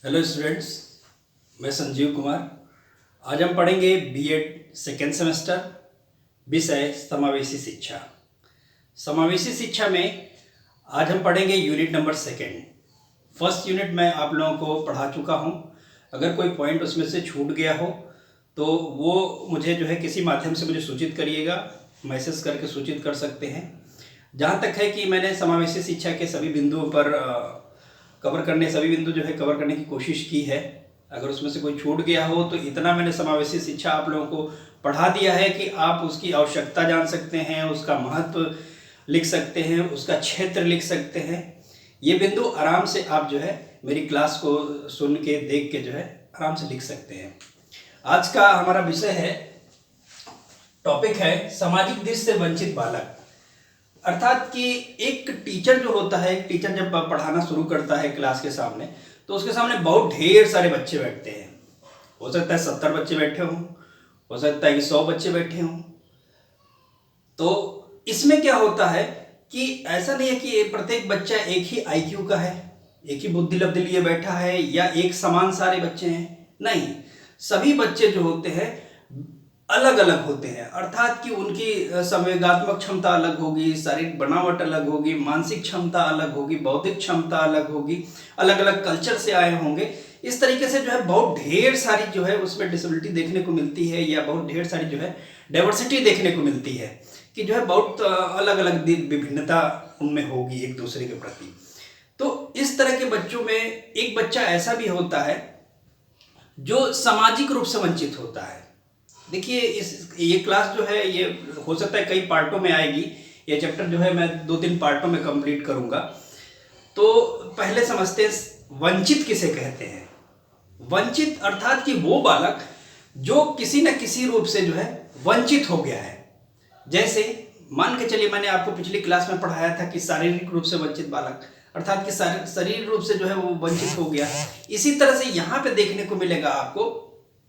Hello students, मैं संजीव कुमार। आज हम पढ़ेंगे बीएड सेकेंड सेमेस्टर, विषय समावेशी शिक्षा। समावेशी शिक्षा में आज हम पढ़ेंगे unit number second. First unit मैं आप लोगों को पढ़ा चुका हूं। अगर कोई पॉइंट उसमें से छूट गया हो तो वो मुझे किसी माध्यम से मुझे सूचित करिएगा, मैसेज करके सूचित कर सकते हैं। जहाँ तक है कि मैंने समावेशी शिक्षा के सभी बिंदुओं पर सभी बिंदु कवर करने की कोशिश की है। अगर उसमें से कोई छूट गया हो तो इतना मैंने समावेशी शिक्षा आप लोगों को पढ़ा दिया है कि आप उसकी आवश्यकता जान सकते हैं, उसका महत्व लिख सकते हैं, उसका क्षेत्र लिख सकते हैं। ये बिंदु आराम से आप मेरी क्लास को सुन के देख के आराम से लिख सकते हैं। आज का हमारा विषय है, टॉपिक है सामाजिक दृष्टि से वंचित बालक। अर्थात कि एक टीचर जो होता है, एक टीचर जब पढ़ाना शुरू करता है क्लास के सामने, तो उसके सामने बहुत ढेर सारे बच्चे बैठते हैं। हो सकता है 70 बच्चे बैठे हों, हो सकता है कि 100 बच्चे बैठे हों। तो इसमें क्या होता है कि ऐसा नहीं है कि प्रत्येक बच्चा एक ही आईक्यू का है, एक ही बुद्धि लब्धि लिए बैठा है या एक समान सारे बच्चे हैं। नहीं, सभी बच्चे जो होते हैं अलग अलग होते हैं। अर्थात कि उनकी संवेगात्मक क्षमता अलग होगी, शारीरिक बनावट अलग होगी, मानसिक क्षमता अलग होगी, बौद्धिक क्षमता अलग होगी, अलग अलग कल्चर से आए होंगे। इस तरीके से बहुत ढेर सारी उसमें डिसेबिलिटी देखने को मिलती है, या बहुत ढेर सारी डाइवर्सिटी देखने को मिलती है कि बहुत अलग अलग विभिन्नता उनमें होगी एक दूसरे के प्रति। तो इस तरह के बच्चों में एक बच्चा ऐसा भी होता है जो सामाजिक रूप से वंचित होता है। देखिए, ये क्लास ये हो सकता है कई पार्टों में आएगी। ये चैप्टर मैं 2-3 पार्टों में कंप्लीट करूंगा। तो पहले समझते हैं वंचित किसे कहते हैं। वंचित अर्थात कि वो बालक जो किसी न किसी रूप से वंचित हो गया है। जैसे मान के चलिए, मैंने आपको पिछली क्लास में पढ़ाया था कि शारीरिक रूप से वंचित बालक, अर्थात कि शारीरिक रूप से वो वंचित हो गया। इसी तरह से यहाँ पे देखने को मिलेगा आपको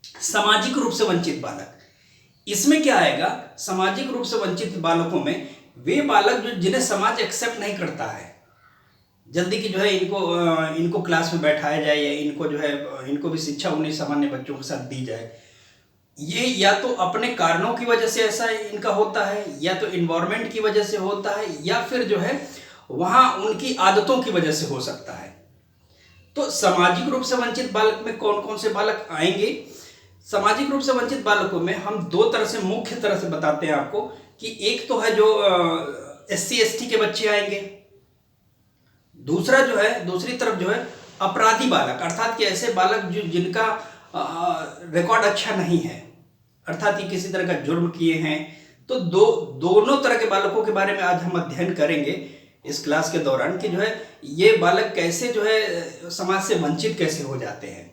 सामाजिक रूप से वंचित बालक। इसमें क्या आएगा, सामाजिक रूप से वंचित बालकों में वे बालक जिन्हें समाज एक्सेप्ट नहीं करता है, जल्दी की इनको क्लास में बैठाया जाए या इनको भी शिक्षा उन्हीं सामान्य बच्चों के साथ दी जाए। ये या तो अपने कारणों की वजह से ऐसा इनका होता है, या तो इन्वायरमेंट की वजह से होता है, या फिर वहां उनकी आदतों की वजह से हो सकता है। तो सामाजिक रूप से वंचित बालक में कौन कौन से बालक आएंगे? सामाजिक रूप से वंचित बालकों में हम दो तरह से, मुख्य तरह से बताते हैं आपको कि एक तो है जो SC ST के बच्चे आएंगे। दूसरा दूसरी तरफ अपराधी बालक, अर्थात कि ऐसे बालक जिनका रिकॉर्ड अच्छा नहीं है, अर्थात कि किसी तरह का जुर्म किए हैं। तो दोनों तरह के बालकों के बारे में आज हम अध्ययन करेंगे इस क्लास के दौरान कि ये बालक कैसे समाज से वंचित कैसे हो जाते हैं,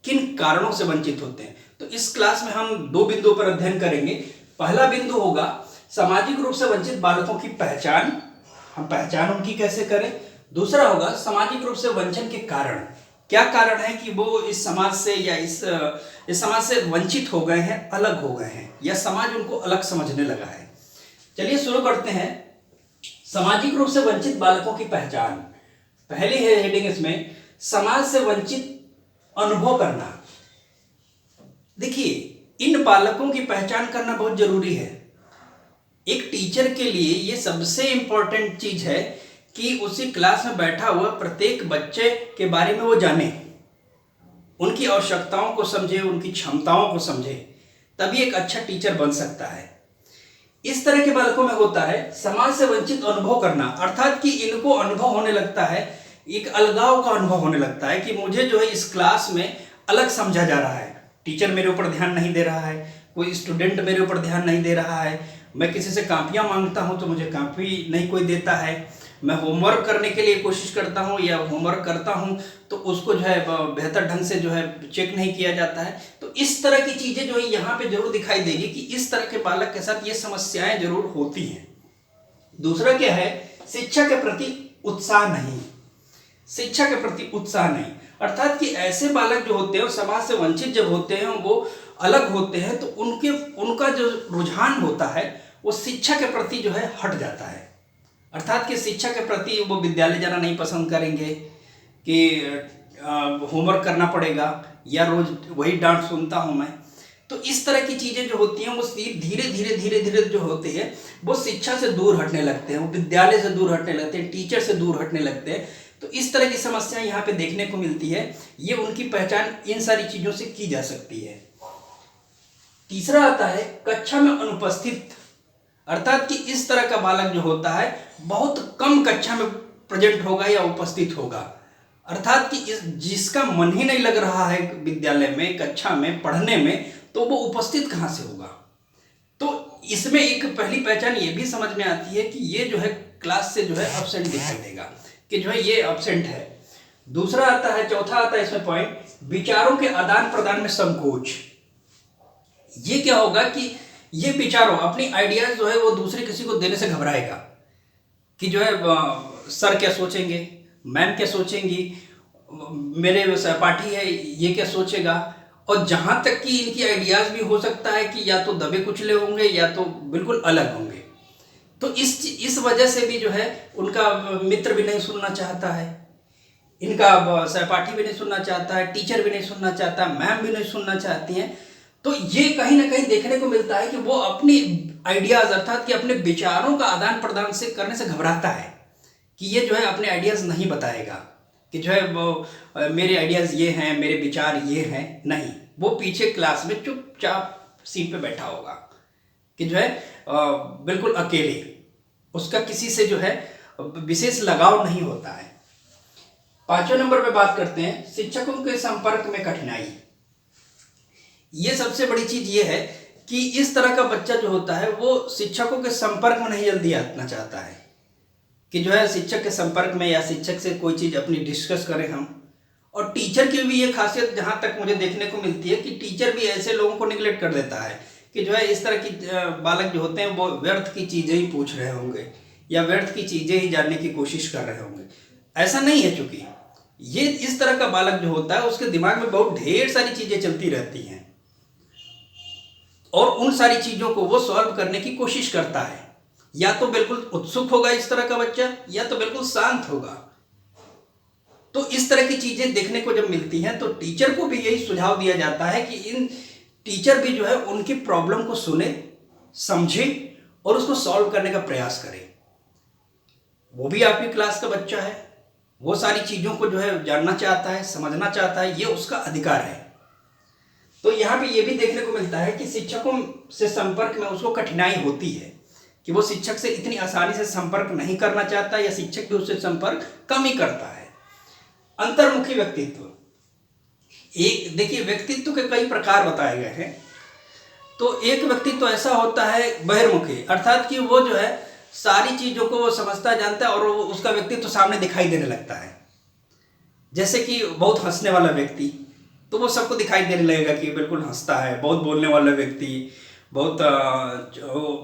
किन कारणों से वंचित होते हैं। तो इस क्लास में हम 2 बिंदुओं पर अध्ययन करेंगे। पहला बिंदु होगा सामाजिक रूप से वंचित बालकों की पहचान, हम पहचान उनकी कैसे करें। दूसरा होगा सामाजिक रूप से वंचन के कारण, क्या कारण है कि वो इस समाज से या इस समाज से वंचित हो गए हैं, अलग हो गए हैं, या समाज उनको अलग समझने लगा है। चलिए शुरू करते हैं। सामाजिक रूप से वंचित बालकों की पहचान। पहली है हेडिंग इसमें, समाज से वंचित अनुभव करना। देखिए, इन बालकों की पहचान करना बहुत जरूरी है। एक टीचर के लिए ये सबसे इंपॉर्टेंट चीज है कि उसी क्लास में बैठा हुआ प्रत्येक बच्चे के बारे में वो जाने, उनकी आवश्यकताओं को समझे, उनकी क्षमताओं को समझे, तभी एक अच्छा टीचर बन सकता है। इस तरह के बालकों में होता है समाज से वंचित अनुभव करना, अर्थात कि इनको अनुभव होने लगता है, एक अलगाव का अनुभव होने लगता है कि मुझे इस क्लास में अलग समझा जा रहा है। टीचर मेरे ऊपर ध्यान नहीं दे रहा है, कोई स्टूडेंट मेरे ऊपर ध्यान नहीं दे रहा है, मैं किसी से कापियां मांगता हूं तो मुझे कापी नहीं कोई देता है, मैं होमवर्क करने के लिए कोशिश करता हूं या होमवर्क करता हूं तो उसको बेहतर ढंग से चेक नहीं किया जाता है। तो इस तरह की चीजें यहाँ पे जरूर दिखाई देगी कि इस तरह के बालक के साथ ये समस्याएं जरूर होती हैं। दूसरा क्या है, शिक्षा के प्रति उत्साह नहीं। शिक्षा के प्रति उत्साह नहीं, अर्थात कि ऐसे बालक जो होते हैं समाज से वंचित जब होते हैं, वो अलग होते हैं, तो उनका जो रुझान होता है वो शिक्षा के प्रति हट जाता है। अर्थात कि शिक्षा के प्रति वो विद्यालय जाना नहीं पसंद करेंगे, कि होमवर्क करना पड़ेगा या रोज वही डांट सुनता हूँ मैं। तो इस तरह की चीज़ें जो होती हैं वो धीरे धीरे जो होती है वो शिक्षा से दूर हटने लगते हैं, वो विद्यालय से दूर हटने लगते हैं, टीचर से दूर हटने लगते हैं। तो इस तरह की समस्याएं यहाँ पे देखने को मिलती है। ये उनकी पहचान इन सारी चीज़ों से की जा सकती है। तीसरा आता है कक्षा में अनुपस्थित, अर्थात कि इस तरह का बालक जो होता है बहुत कम कक्षा में प्रेजेंट होगा या उपस्थित होगा, अर्थात कि जिसका मन ही नहीं लग रहा है विद्यालय में, कक्षा में पढ़ने में, तो वो उपस्थित कहाँ से होगा। तो इसमें एक पहली पहचान ये भी समझ में आती है कि ये जो है क्लास से जो है एब्सेंट दिखाई देगा कि जो है ये एब्सेंट है। दूसरा आता है, चौथा आता है इसमें पॉइंट, विचारों के आदान प्रदान में संकोच। ये क्या होगा कि ये विचारों, अपनी आइडियाज जो है वो दूसरे किसी को देने से घबराएगा कि जो है सर क्या सोचेंगे, मैम क्या सोचेंगी, मेरे सहपाठी है ये क्या सोचेगा। और जहाँ तक कि इनकी आइडियाज़ भी हो सकता है कि या तो दबे कुचले होंगे या तो बिल्कुल अलग होंगे। तो इस वजह से भी जो है उनका मित्र भी नहीं सुनना चाहता है, इनका सहपाठी भी नहीं सुनना चाहता है, टीचर भी नहीं सुनना चाहता, मैम भी नहीं सुनना चाहती हैं। तो ये कहीं ना कहीं देखने को मिलता है कि वो अपनी आइडियाज़, अर्थात कि अपने विचारों का आदान प्रदान से करने से घबराता है कि ये जो है अपने आइडियाज़ नहीं बताएगा कि जो है वो मेरे आइडियाज़ ये हैं, मेरे विचार ये हैं। नहीं, वो पीछे क्लास में चुपचाप सीट पे बैठा होगा कि जो है बिल्कुल अकेले, उसका किसी से जो है विशेष लगाव नहीं होता है। 5वें नंबर पे बात करते हैं शिक्षकों के संपर्क में कठिनाई। ये सबसे बड़ी चीज़ ये है कि इस तरह का बच्चा जो होता है वो शिक्षकों के संपर्क में नहीं जल्दी आना चाहता है कि जो है शिक्षक के संपर्क में या शिक्षक से कोई चीज़ अपनी डिस्कस करें हम। और टीचर की भी ये खासियत जहाँ तक मुझे देखने को मिलती है कि टीचर भी ऐसे लोगों को निगलेक्ट कर देता है कि जो है इस तरह की बालक जो होते हैं वो व्यर्थ की चीज़ें ही पूछ रहे होंगे या व्यर्थ की चीज़ें ही जानने की कोशिश कर रहे होंगे। ऐसा नहीं है, चूँकि ये इस तरह का बालक जो होता है उसके दिमाग में बहुत ढेर सारी चीज़ें चलती रहती हैं और उन सारी चीज़ों को वो सॉल्व करने की कोशिश करता है। या तो बिल्कुल उत्सुक होगा इस तरह का बच्चा, या तो बिल्कुल शांत होगा। तो इस तरह की चीज़ें देखने को जब मिलती हैं तो टीचर को भी यही सुझाव दिया जाता है कि इन टीचर भी जो है उनकी प्रॉब्लम को सुने, समझे और उसको सॉल्व करने का प्रयास करें। वो भी आपकी क्लास का बच्चा है, वो सारी चीज़ों को जो है जानना चाहता है, समझना चाहता है, ये उसका अधिकार है। तो यहाँ पे ये भी देखने को मिलता है कि शिक्षकों से संपर्क में उसको कठिनाई होती है कि वो शिक्षक से इतनी आसानी से संपर्क नहीं करना चाहता या शिक्षक भी उससे संपर्क कम ही करता है। अंतर्मुखी व्यक्तित्व, एक देखिए व्यक्तित्व के कई प्रकार बताए गए हैं। तो एक व्यक्तित्व ऐसा होता है बहिर्मुखी, अर्थात कि वो जो है सारी चीज़ों को वो समझता जानता है और वो उसका व्यक्तित्व सामने दिखाई देने लगता है। जैसे कि बहुत हंसने वाला व्यक्ति, तो वो सबको दिखाई देने लगेगा कि बिल्कुल हंसता है। बहुत बोलने वाला व्यक्ति, बहुत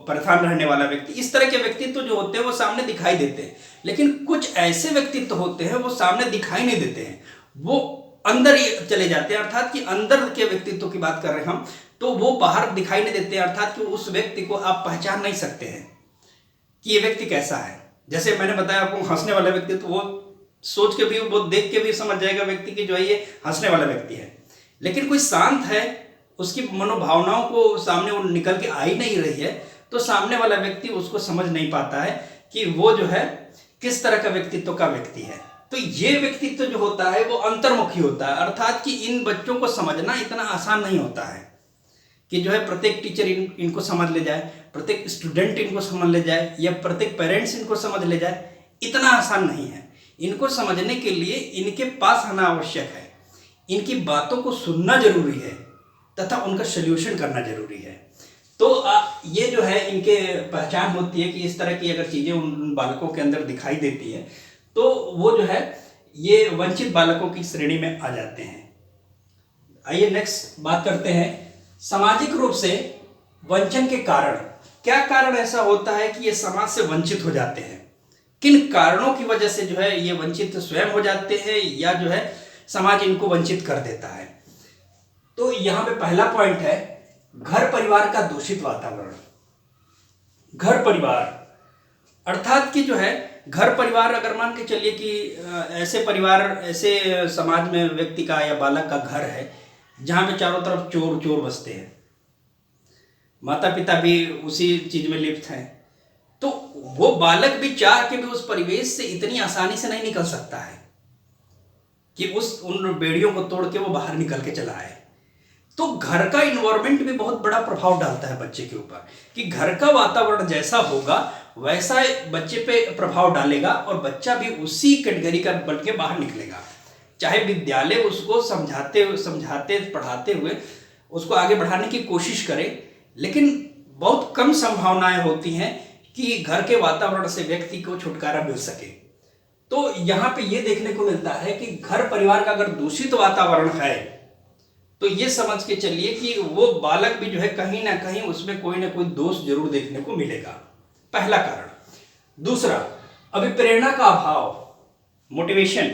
परेशान रहने वाला व्यक्ति, इस तरह के व्यक्तित्व जो होते हैं वो सामने दिखाई देते हैं। लेकिन कुछ ऐसे व्यक्तित्व होते हैं वो सामने दिखाई नहीं देते हैं, वो अंदर ही चले जाते हैं, अर्थात कि अंदर के व्यक्तित्व की बात कर रहे हैं हम, तो वो बाहर दिखाई नहीं देते हैं। अर्थात कि उस व्यक्ति को आप पहचान नहीं सकते हैं कि ये व्यक्ति कैसा है। जैसे मैंने बताया आपको, हंसने वाला व्यक्ति, तो वो सोच के भी, वो देख के भी समझ जाएगा व्यक्ति कि जो है ये हंसने वाला व्यक्ति है। लेकिन कोई शांत है, उसकी मनोभावनाओं को सामने वो निकल के आ ही नहीं रही है, तो सामने वाला व्यक्ति उसको समझ नहीं पाता है कि वो जो है किस तरह का व्यक्तित्व का व्यक्ति है। तो ये व्यक्तित्व जो होता है वो अंतर्मुखी होता है, अर्थात कि इन बच्चों को समझना इतना आसान नहीं होता है कि जो है प्रत्येक टीचर इनको समझ ले जाए, प्रत्येक स्टूडेंट इनको समझ ले जाए या प्रत्येक पेरेंट्स इनको समझ ले जाए, इतना आसान नहीं है। इनको समझने के लिए इनके पास आना आवश्यक है, इनकी बातों को सुनना जरूरी है तथा उनका सल्यूशन करना जरूरी है। तो ये जो है इनके पहचान होती है कि इस तरह की अगर चीज़ें उन बालकों के अंदर दिखाई देती है तो वो जो है ये वंचित बालकों की श्रेणी में आ जाते हैं। आइए नेक्स्ट बात करते हैं सामाजिक रूप से वंचन के कारण। क्या कारण ऐसा होता है कि ये समाज से वंचित हो जाते हैं, किन कारणों की वजह से जो है ये वंचित स्वयं हो जाते हैं या जो है समाज इनको वंचित कर देता है। तो यहां पे पहला पॉइंट है घर परिवार का दूषित वातावरण। घर परिवार अर्थात कि जो है घर परिवार, अगर मान के चलिए कि ऐसे परिवार, ऐसे समाज में व्यक्ति का या बालक का घर है जहाँ पे चारों तरफ चोर चोर बसते हैं, माता पिता भी उसी चीज में लिप्त हैं, तो वो बालक भी चाह के भी उस परिवेश से इतनी आसानी से नहीं निकल सकता है कि उन बेड़ियों को तोड़ के वो बाहर निकल के चला आए। तो घर का इन्वायरमेंट भी बहुत बड़ा प्रभाव डालता है बच्चे के ऊपर, कि घर का वातावरण जैसा होगा वैसा बच्चे पे प्रभाव डालेगा और बच्चा भी उसी कैटेगरी का बन के बाहर निकलेगा। चाहे विद्यालय उसको समझाते पढ़ाते हुए उसको आगे बढ़ाने की कोशिश करे, लेकिन बहुत कम संभावनाएं होती हैं कि घर के वातावरण से व्यक्ति को छुटकारा मिल सके। तो यहाँ पे ये देखने को मिलता है कि घर परिवार का अगर दूषित वातावरण है तो ये समझ के चलिए कि वो बालक भी जो है कहीं ना कहीं उसमें कोई ना कोई दोष जरूर देखने को मिलेगा, पहला कारण। दूसरा, अभिप्रेरणा का अभाव, मोटिवेशन,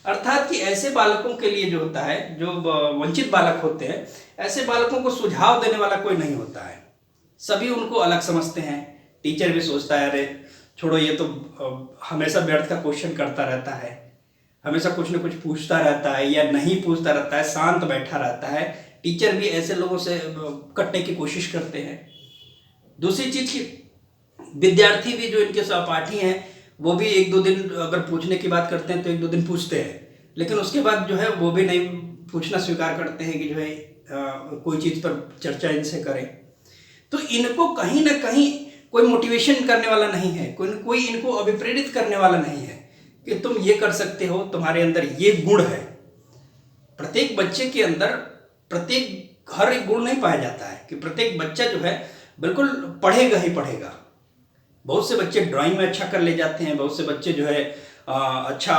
अर्थात कि ऐसे बालकों के लिए जो होता है, जो वंचित बालक होते हैं, ऐसे बालकों को सुझाव देने वाला कोई नहीं होता है। सभी उनको अलग समझते हैं। टीचर भी सोचता है अरे छोड़ो, ये तो हमेशा व्यर्थ का क्वेश्चन करता रहता है, हमेशा कुछ न कुछ पूछता रहता है या नहीं पूछता रहता है, शांत बैठा रहता है। टीचर भी ऐसे लोगों से कटने की कोशिश करते हैं। दूसरी चीज की विद्यार्थी भी जो इनके सहपाठी हैं वो भी एक दो दिन अगर पूछने की बात करते हैं तो एक दो दिन पूछते हैं, लेकिन उसके बाद जो है वो भी नहीं पूछना स्वीकार करते हैं कि जो है कोई चीज़ पर चर्चा इनसे करें। तो इनको कहीं ना कहीं कोई मोटिवेशन करने वाला नहीं है, कोई इनको अभिप्रेरित करने वाला नहीं है कि तुम ये कर सकते हो, तुम्हारे अंदर ये गुण है। प्रत्येक बच्चे के अंदर हर एक गुण नहीं पाया जाता है कि प्रत्येक बच्चा जो है बिल्कुल पढ़ेगा ही पढ़ेगा। बहुत से बच्चे ड्राइंग में अच्छा कर ले जाते हैं, बहुत से बच्चे जो है अच्छा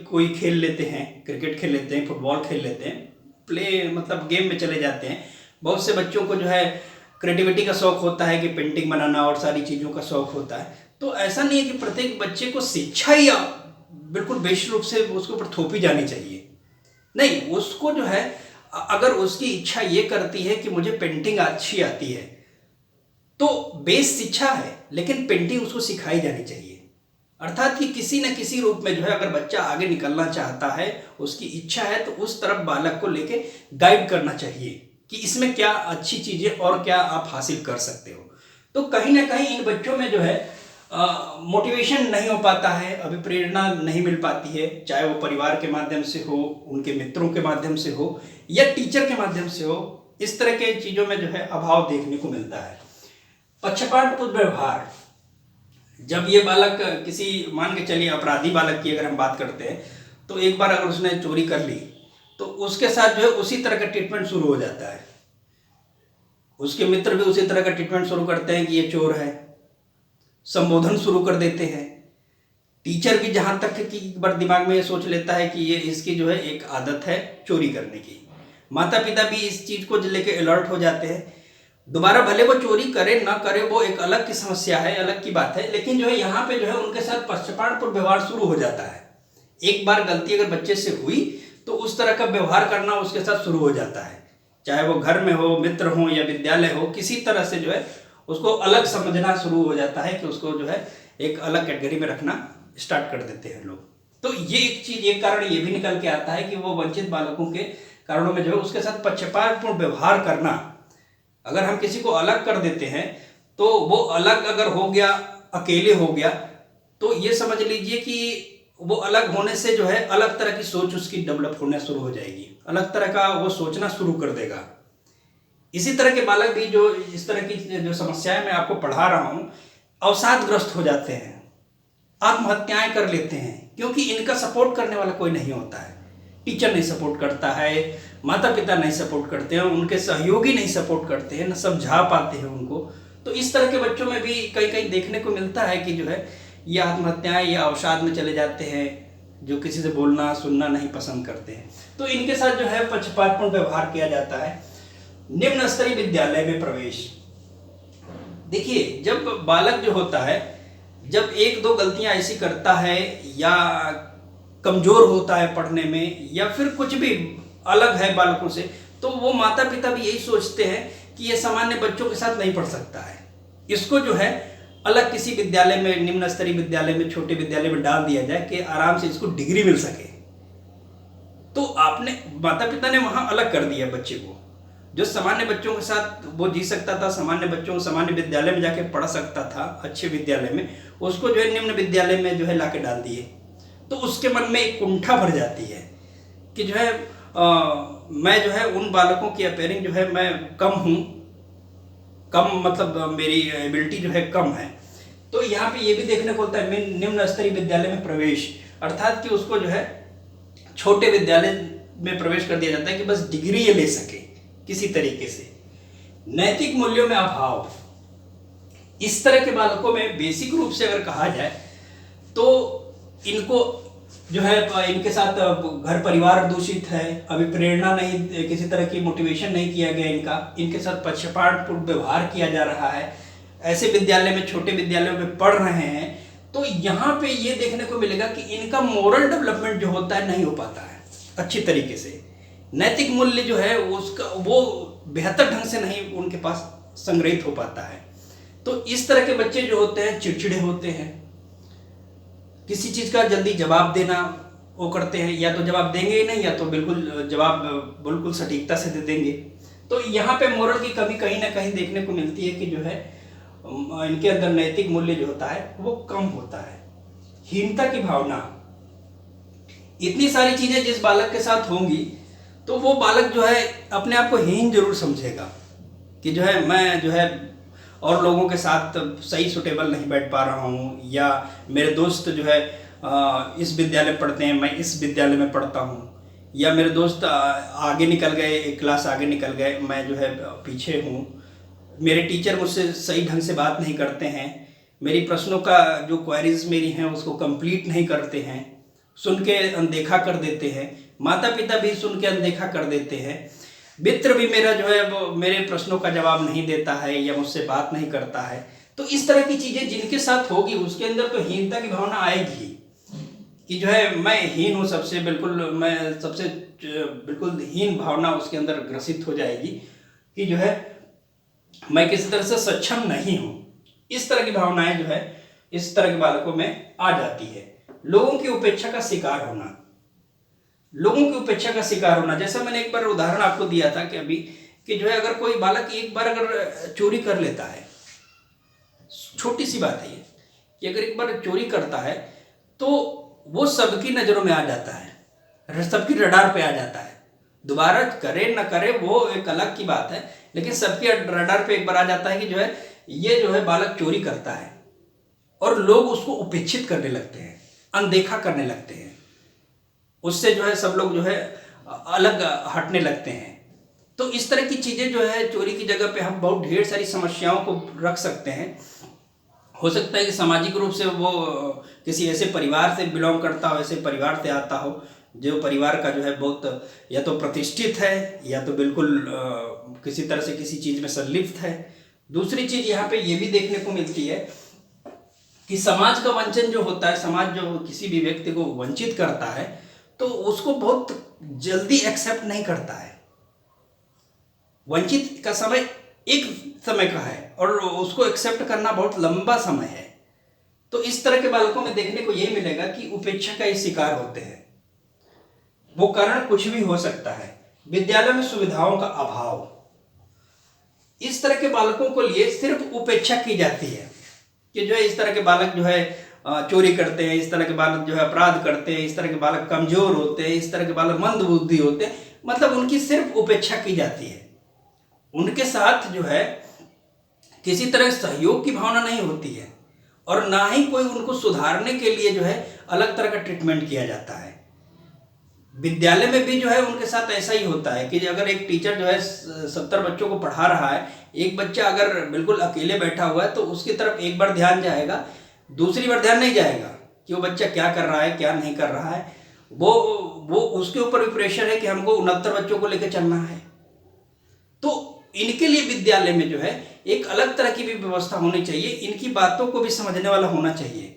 कोई खेल लेते हैं, क्रिकेट खेल लेते हैं, फुटबॉल खेल लेते हैं, मतलब गेम में चले जाते हैं। बहुत से बच्चों को जो है क्रिएटिविटी का शौक होता है कि पेंटिंग बनाना और सारी चीज़ों का शौक होता है। तो ऐसा नहीं है कि प्रत्येक बच्चे को शिक्षा ही बिल्कुल बेसिक रूप से उसके ऊपर थोपी जानी चाहिए। नहीं, उसको जो है अगर उसकी इच्छा ये करती है कि मुझे पेंटिंग अच्छी आती है तो बेस शिक्षा है, लेकिन पेंटिंग उसको सिखाई जानी चाहिए। अर्थात कि किसी न किसी रूप में जो है अगर बच्चा आगे निकलना चाहता है, उसकी इच्छा है, तो उस तरफ बालक को लेके गाइड करना चाहिए कि इसमें क्या अच्छी चीज़ें और क्या आप हासिल कर सकते हो। तो कहीं ना कहीं इन बच्चों में जो है मोटिवेशन नहीं हो पाता है, अभिप्रेरणा नहीं मिल पाती है, चाहे वो परिवार के माध्यम से हो, उनके मित्रों के माध्यम से हो या टीचर के माध्यम से हो। इस तरह के चीज़ों में जो है अभाव देखने को मिलता है। पक्षपातपूर्ण व्यवहार, जब ये बालक किसी, मान के चलिए अपराधी बालक की अगर हम बात करते हैं, तो एक बार अगर उसने चोरी कर ली तो उसके साथ जो है उसी तरह का ट्रीटमेंट शुरू हो जाता है। उसके मित्र भी उसी तरह का ट्रीटमेंट शुरू करते हैं कि ये चोर है, संबोधन शुरू कर देते हैं। टीचर भी जहाँ तक कि एक बार दिमाग में ये सोच लेता है कि ये इसकी जो है एक आदत है चोरी करने की। माता पिता भी इस चीज़ को लेके अलर्ट हो जाते हैं। दोबारा भले वो चोरी करे ना करे, वो एक अलग की समस्या है, अलग की बात है, लेकिन जो है यहाँ पे जो है उनके साथ पक्षपातपूर्ण व्यवहार शुरू हो जाता है। एक बार गलती अगर बच्चे से हुई तो उस तरह का व्यवहार करना उसके साथ शुरू हो जाता है, चाहे वो घर में हो, मित्र हो या विद्यालय हो, किसी तरह से जो है उसको अलग समझना शुरू हो जाता है कि उसको जो है एक अलग कैटेगरी में रखना स्टार्ट कर देते हैं लोग। तो ये एक चीज़, एक कारण ये भी निकल के आता है कि वो वंचित बालकों के कारणों में जो है उसके साथ पक्षपातपूर्ण व्यवहार करना। अगर हम किसी को अलग कर देते हैं तो वो अलग अगर हो गया, अकेले हो गया, तो ये समझ लीजिए कि वो अलग होने से जो है अलग तरह की सोच उसकी डेवलप होना शुरू हो जाएगी, अलग तरह का वो सोचना शुरू कर देगा। इसी तरह के बालक भी जो इस तरह की जो समस्याएं मैं आपको पढ़ा रहा हूँ, अवसादग्रस्त हो जाते हैं, आत्महत्याएं कर लेते हैं, क्योंकि इनका सपोर्ट करने वाला कोई नहीं होता है। टीचर नहीं सपोर्ट करता है, माता पिता नहीं सपोर्ट करते हैं, उनके सहयोगी नहीं सपोर्ट करते हैं, न समझा पाते हैं उनको। तो इस तरह के बच्चों में भी कहीं कहीं देखने को मिलता है कि जो है ये आत्महत्याएं या अवसाद में चले जाते हैं, जो किसी से बोलना सुनना नहीं पसंद करते हैं। तो इनके साथ जो है पक्षपातपूर्ण व्यवहार किया जाता है। निम्न स्तरीय विद्यालय में प्रवेश, देखिए जब बालक जो होता है, जब एक दो गलतियां ऐसी करता है या कमजोर होता है पढ़ने में या फिर कुछ भी अलग है बालकों से, तो वो माता पिता भी यही सोचते हैं कि ये सामान्य बच्चों के साथ नहीं पढ़ सकता है, इसको जो है अलग किसी विद्यालय में, निम्न स्तरीय विद्यालय में, छोटे विद्यालय में डाल दिया जाए कि आराम से इसको डिग्री मिल सके। तो आपने, माता पिता ने वहां अलग कर दिया बच्चे को। जो सामान्य बच्चों के साथ वो जी सकता था, सामान्य बच्चों, सामान्य विद्यालय में जाके पढ़ सकता था, अच्छे विद्यालय में, उसको जो है निम्न विद्यालय में जो है लाके डाल दिए। तो उसके मन में एक कुंठा भर जाती है कि जो है मैं जो है उन बालकों की अपेयरिंग जो है मैं कम हूँ, कम मतलब मेरी एबिलिटी जो है कम है। तो यहाँ पे ये भी देखने को होता है निम्न स्तरीय विद्यालय में प्रवेश, अर्थात कि उसको जो है छोटे विद्यालय में प्रवेश कर दिया जाता है कि बस डिग्री ये ले सके किसी तरीके से। नैतिक मूल्यों में अभाव, इस तरह के बालकों में बेसिक रूप से अगर कहा जाए तो इनको जो है, इनके साथ घर परिवार दूषित है, अभी प्रेरणा नहीं, किसी तरह की मोटिवेशन नहीं किया गया इनके साथ पक्षपातपूर्ण व्यवहार किया जा रहा है, ऐसे विद्यालय में, छोटे विद्यालयों में पढ़ रहे हैं। तो यहाँ पे ये देखने को मिलेगा कि इनका मोरल डेवलपमेंट जो होता है नहीं हो पाता है अच्छी तरीके से। नैतिक मूल्य जो है उसका वो बेहतर ढंग से नहीं उनके पास संग्रहित हो पाता है। तो इस तरह के बच्चे जो होते हैं चिड़चिड़े होते हैं, किसी चीज़ का जल्दी जवाब देना वो करते हैं, या तो जवाब देंगे ही नहीं, या तो बिल्कुल जवाब बिल्कुल सटीकता से दे देंगे। तो यहाँ पे मोरल की कमी कहीं ना कहीं देखने को मिलती है कि जो है इनके अंदर नैतिक मूल्य जो होता है वो कम होता है। हीनता की भावना, इतनी सारी चीजें जिस बालक के साथ होंगी तो वो बालक जो है अपने आप को हीन जरूर समझेगा कि जो है मैं जो है और लोगों के साथ सही सुटेबल नहीं बैठ पा रहा हूँ, या मेरे दोस्त जो है इस विद्यालय पढ़ते हैं, मैं इस विद्यालय में पढ़ता हूँ, या मेरे दोस्त आगे निकल गए, एक क्लास आगे निकल गए, मैं जो है पीछे हूँ, मेरे टीचर मुझसे सही ढंग से बात नहीं करते हैं, मेरी प्रश्नों का जो क्वेरीज मेरी हैं उसको कंप्लीट नहीं करते हैं, सुन के अनदेखा कर देते हैं, माता पिता भी सुन के अनदेखा कर देते हैं, मित्र भी मेरा जो है वो मेरे प्रश्नों का जवाब नहीं देता है या मुझसे बात नहीं करता है। तो इस तरह की चीज़ें जिनके साथ होगी उसके अंदर तो हीनता की भावना आएगी कि जो है मैं हीन हूँ सबसे, बिल्कुल मैं सबसे बिल्कुल हीन भावना उसके अंदर ग्रसित हो जाएगी कि जो है मैं किसी तरह से सक्षम नहीं हूँ। इस तरह की भावनाएं जो है इस तरह के बालकों में आ जाती है। लोगों की उपेक्षा का शिकार होना, लोगों की उपेक्षा का शिकार होना, जैसा मैंने एक बार उदाहरण आपको दिया था कि अभी कि जो है अगर कोई बालक एक बार अगर चोरी कर लेता है, छोटी सी बात है ये कि अगर एक बार चोरी करता है तो वो सबकी नज़रों में आ जाता है, सबकी रडार पे आ जाता है। दोबारा करे ना करे वो एक अलग की बात है, लेकिन सबके रडार पे एक बार आ जाता है कि जो है ये जो है बालक चोरी करता है, और लोग उसको उपेक्षित करने लगते हैं, अनदेखा करने लगते हैं, उससे जो है सब लोग जो है अलग हटने लगते हैं। तो इस तरह की चीज़ें जो है चोरी की जगह पे हम बहुत ढेर सारी समस्याओं को रख सकते हैं। हो सकता है कि सामाजिक रूप से वो किसी ऐसे परिवार से बिलोंग करता हो, ऐसे परिवार से आता हो जो परिवार का जो है बहुत या तो प्रतिष्ठित है या तो बिल्कुल किसी तरह से किसी चीज़ में संलिप्त है। दूसरी चीज़ यहाँ पे ये भी देखने को मिलती है कि समाज का वंचन जो होता है, समाज जो किसी भी व्यक्ति को वंचित करता है तो उसको बहुत जल्दी एक्सेप्ट नहीं करता है। वंचित का समय एक समय का है और उसको एक्सेप्ट करना बहुत लंबा समय है। तो इस तरह के बालकों में देखने को यही मिलेगा कि उपेक्षा का ही शिकार होते हैं। वो कारण कुछ भी हो सकता है। विद्यालय में सुविधाओं का अभाव, इस तरह के बालकों को लिए सिर्फ उपेक्षा की जाती है कि जो है इस तरह के बालक जो है चोरी करते हैं, इस तरह के बालक जो है अपराध करते हैं, इस तरह के बालक कमजोर होते हैं, इस तरह के बालक मंद बुद्धि होते हैं, मतलब उनकी सिर्फ उपेक्षा की जाती है। उनके साथ जो है किसी तरह सहयोग की भावना नहीं होती है और ना ही कोई उनको सुधारने के लिए जो है अलग तरह का ट्रीटमेंट किया जाता है। विद्यालय में भी जो है उनके साथ ऐसा ही होता है कि अगर एक टीचर जो है 70 बच्चों को पढ़ा रहा है, एक बच्चा अगर बिल्कुल अकेले बैठा हुआ है तो उसकी तरफ एक बार ध्यान जाएगा, दूसरी बार ध्यान नहीं जाएगा कि वो बच्चा क्या कर रहा है क्या नहीं कर रहा है। वो उसके ऊपर भी प्रेशर है कि हमको 69 बच्चों को लेकर चलना है। तो इनके लिए विद्यालय में जो है एक अलग तरह की भी व्यवस्था होनी चाहिए, इनकी बातों को भी समझने वाला होना चाहिए,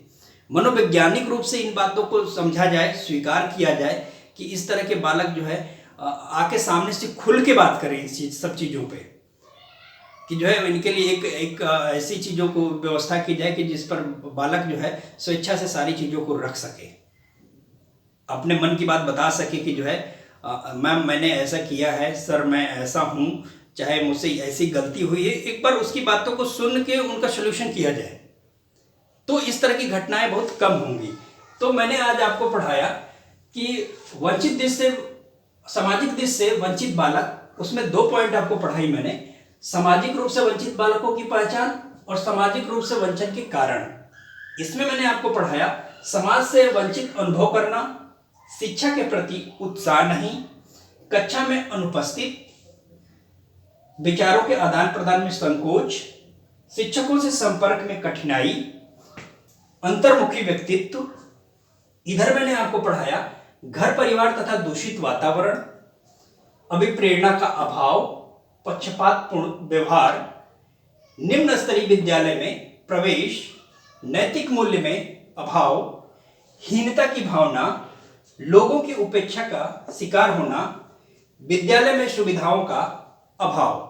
मनोवैज्ञानिक रूप से इन बातों को समझा जाए, स्वीकार किया जाए कि इस तरह के बालक जो है आके सामने से खुल के बात करें इस सब चीज़ों पे। कि जो है इनके लिए एक ऐसी चीज़ों को व्यवस्था की जाए कि जिस पर बालक जो है स्वेच्छा से सारी चीज़ों को रख सके, अपने मन की बात बता सके कि जो है मैम मैंने ऐसा किया है, सर मैं ऐसा हूँ, चाहे मुझसे ऐसी गलती हुई है, एक बार उसकी बातों को सुन के उनका सलूशन किया जाए, तो इस तरह की घटनाएं बहुत कम होंगी। तो मैंने आज आपको पढ़ाया कि वंचित दृष्टि से, सामाजिक दृष्टि से वंचित बालक, उसमें 2 पॉइंट आपको पढ़ाई मैंने, सामाजिक रूप से वंचित बालकों की पहचान और सामाजिक रूप से वंचन के कारण। इसमें मैंने आपको पढ़ाया समाज से वंचित अनुभव करना, शिक्षा के प्रति उत्साह नहीं, कक्षा में अनुपस्थित, विचारों के आदान प्रदान में संकोच, शिक्षकों से संपर्क में कठिनाई, अंतर्मुखी व्यक्तित्व। इधर मैंने आपको पढ़ाया घर परिवार तथा दूषित वातावरण, अभिप्रेरणा का अभाव, पक्षपातपूर्ण व्यवहार, निम्न स्तरीय विद्यालय में प्रवेश, नैतिक मूल्य में अभाव, हीनता की भावना, लोगों की उपेक्षा का शिकार होना, विद्यालय में सुविधाओं का अभाव।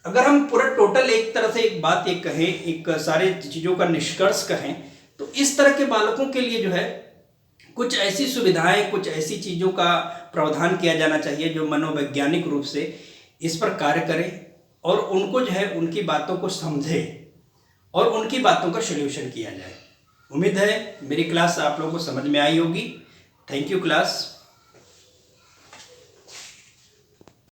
अगर हम पूरा टोटल एक तरह से एक बात एक कहें, एक सारे चीज़ों का निष्कर्ष कहें, तो इस तरह के बालकों के लिए जो है कुछ ऐसी सुविधाएं, कुछ ऐसी चीज़ों का प्रावधान किया जाना चाहिए जो मनोवैज्ञानिक रूप से इस पर कार्य करें और उनको जो है उनकी बातों को समझे और उनकी बातों का सॉल्यूशन किया जाए। उम्मीद है मेरी क्लास आप लोगों को समझ में आई होगी। Thank you class.